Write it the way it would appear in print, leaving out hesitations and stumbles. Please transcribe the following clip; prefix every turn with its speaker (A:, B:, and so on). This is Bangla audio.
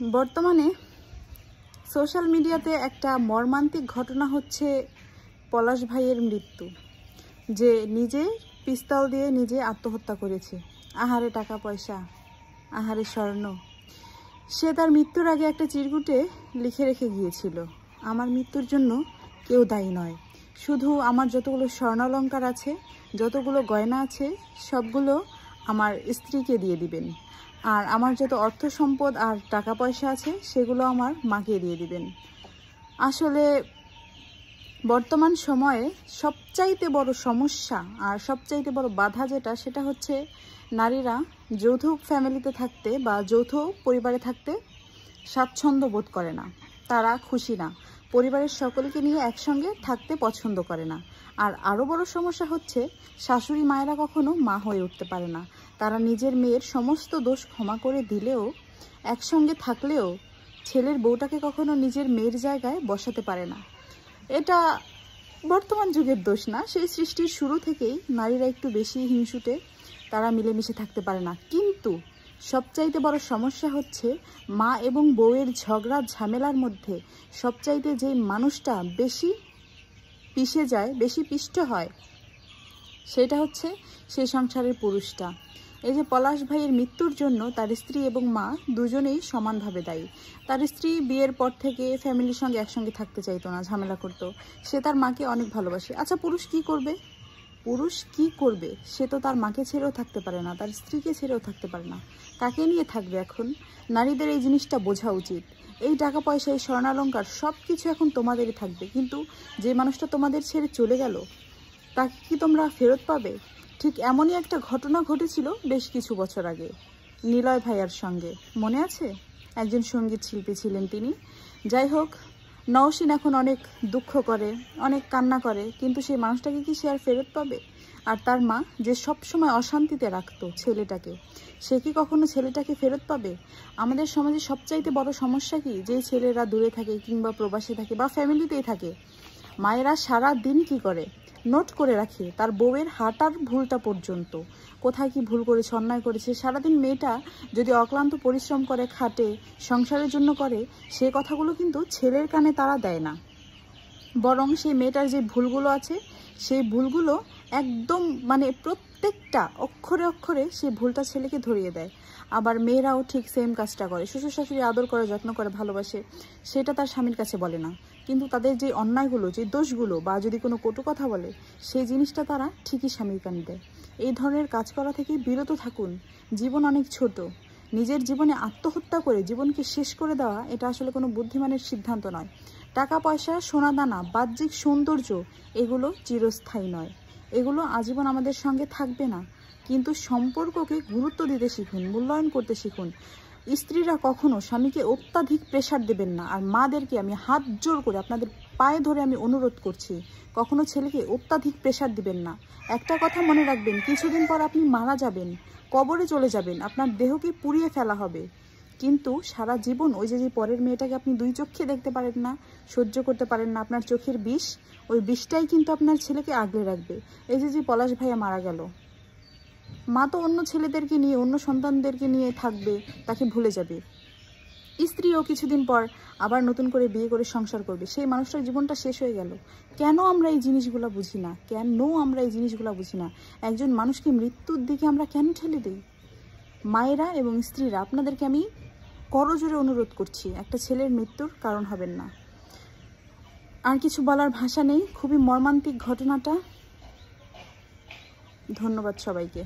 A: বর্তমানে সোশ্যাল মিডিয়াতে একটা মর্মান্তিক ঘটনা হচ্ছে পলাশ ভাইয়ের মৃত্যু, যে নিজে পিস্তল দিয়ে নিজে আত্মহত্যা করেছে। আহারে টাকা পয়সা, আহারে স্বর্ণ। সে তার মৃত্যুর আগে একটা চিরকুটে লিখে রেখে গিয়েছিল, আমার মৃত্যুর জন্য কেউ দায়ী নয়, শুধু আমার যতগুলো স্বর্ণালঙ্কার আছে, যতগুলো গয়না আছে, সবগুলো আমার স্ত্রীকে দিয়ে দিবেন, আর আমার যত অর্থ সম্পদ আর টাকা পয়সা আছে সেগুলো আমার মাকে দিয়ে দিবেন। আসলে বর্তমান সময়ে সবচাইতে বড় সমস্যা আর সবচাইতে বড় বাধা যেটা, সেটা হচ্ছে নারীরা যৌথ ফ্যামিলিতে থাকতে বা যৌথ পরিবারে থাকতে স্বাচ্ছন্দ্য বোধ করে না, তারা খুশি না, পরিবারের সকলকে নিয়ে একসঙ্গে থাকতে পছন্দ করে না। আর আরও বড় সমস্যা হচ্ছে শাশুড়ি মায়েরা কখনো মা হয়ে উঠতে পারে না। তারা নিজের মেয়ের সমস্ত দোষ ক্ষমা করে দিলেও, একসঙ্গে থাকলেও ছেলের বউটাকে কখনো নিজের মেয়ের জায়গায় বসাতে পারে না। এটা বর্তমান যুগের দোষ না, সেই সৃষ্টির শুরু থেকেই নারীরা একটু বেশি হিংসুটে, তারা মিলেমিশে থাকতে পারে না। কিন্তু সবচাইতে বড় সমস্যা হচ্ছে মা এবং বউয়ের ঝগড়া ঝামেলার মধ্যে সবচাইতে যে মানুষটা বেশি পিষে যায়, বেশি পিষ্ট হয়, সেটা হচ্ছে সেই সংসারের পুরুষটা। এই যে পলাশ ভাইয়ের মৃত্যুর জন্য তার স্ত্রী এবং মা দুজনেই সমানভাবে দায়ী। তার স্ত্রী বিয়ের পর থেকে ফ্যামিলির সঙ্গে একসঙ্গে থাকতে চাইতো না, ঝামেলা করতো। সে তার মাকে অনেক ভালোবাসে। আচ্ছা, পুরুষ কি করবে? পুরুষ কি করবে? সে তো তার মাকে ছেড়েও থাকতে পারে না, তার স্ত্রীকে ছেড়েও থাকতে পারে না। কাকে নিয়ে থাকবে এখন? নারীদের এই জিনিসটা বোঝা উচিত। এই টাকা পয়সা, এই স্বর্ণালঙ্কার সব কিছু এখন তোমাদেরই থাকবে, কিন্তু যে মানুষটা তোমাদের ছেড়ে চলে গেল তাকে কি তোমরা ফেরত পাবে? ঠিক এমনই একটা ঘটনা ঘটেছিল বেশ কিছু বছর আগে নিলয় ভাইয়ার সঙ্গে, মনে আছে? একজন সঙ্গীত শিল্পী ছিলেন তিনি। যাই হোক, নওশিন এখন অনেক দুঃখ করে, অনেক কান্না করে, কিন্তু সেই মানুষটাকে কি সে আর ফেরত পাবে? আর তার মা যে সব সময় অশান্তিতে রাখতো ছেলেটাকে, সে কি কখনো ছেলেটাকে ফেরত পাবে? আমাদের সমাজে সবচাইতে বড় সমস্যা কি, যে ছেলেরা দূরে থাকে কিংবা প্রবাসে থাকে বা ফ্যামিলিতেই থাকে, মায়েরা সারা দিন কি করে, নোট করে রাখে তার বউয়ের হাঁটার ভুলটা পর্যন্ত, কোথায় কি ভুল করেছে, অন্যায় করেছে। সারাদিন মেয়েটা যদি অক্লান্ত পরিশ্রম করে, খাটে, সংসারের জন্য করে, সে কথাগুলো কিন্তু ছেলের কানে তারা দেয় না, বরং সেই মেয়েটার যে ভুলগুলো আছে সেই ভুলগুলো একদম প্রত্যেকটা অক্ষরে অক্ষরে সেই ভুলটা ছেলেকে ধরিয়ে দেয়। আবার মেয়েরাও ঠিক সেম কাজটা করে, শ্বশুর শাশুড়ি আদর করে, যত্ন করে, ভালোবাসে, সেটা তার স্বামীর কাছে বলে না, কিন্তু তাদের যে অন্যায়গুলো, যে দোষগুলো, বা যদি কোনো কটু কথা বলে, সেই জিনিসটা তারা ঠিকই স্বামীর কানে দেয়। এই ধরনের কাজ করা থেকে বিরত থাকুন। জীবন অনেক ছোট। নিজের জীবনে আত্মহত্যা করে জীবনকে শেষ করে দেওয়া, এটা আসলে কোনো বুদ্ধিমানের সিদ্ধান্ত নয়। টাকা পয়সা, সোনাদানা, বাহ্যিক সৌন্দর্য, এগুলো চিরস্থায়ী নয়, এগুলো আজীবন আমাদের সঙ্গে থাকবে না। কিন্তু সম্পর্ককে গুরুত্ব দিতে শিখুন, মূল্যায়ন করতে শিখুন। স্ত্রীরা কখনো স্বামীকে অত্যাধিক প্রেশার দেবেন না। আর মাদেরকে আমি হাত জোর করে আপনাদের পায়ে ধরে আমি অনুরোধ করছি, কখনো ছেলেকে অত্যাধিক প্রেশার দিবেন না। একটা কথা মনে রাখবেন, কিছুদিন পর আপনি মারা যাবেন, কবরে চলে যাবেন, আপনার দেহকে পুড়িয়ে ফেলা হবে, কিন্তু সারা জীবন ওই যে পরের মেয়েটাকে আপনি দুই চোখে দেখতে পারেন না, সহ্য করতে পারেন না, আপনার চোখের বিষ, ওই বিষটাই কিন্তু আপনার ছেলেকে আগলে রাখবে। এই যে পলাশ ভাইয়া মারা গেল, মা তো অন্য ছেলেদেরকে নিয়ে, অন্য সন্তানদেরকে নিয়ে থাকবে, তাকে ভুলে যাবে। স্ত্রীও কিছুদিন পর আবার নতুন করে বিয়ে করে সংসার করবে, সেই মানুষটার জীবনটা শেষ হয়ে গেল। কেন আমরা এই জিনিসগুলো বুঝি না? একজন মানুষকে মৃত্যুর দিকে আমরা কেন ঠেলে দিই? মায়েরা এবং স্ত্রীরা, আপনাদেরকে আমি করজোরে অনুরোধ করছি, একটা ছেলের মৃত্যুর কারণ হবেন না। আর কিছু বলার ভাষা নেই, খুবই মর্মান্তিক ঘটনাটা। ধন্যবাদ সবাইকে।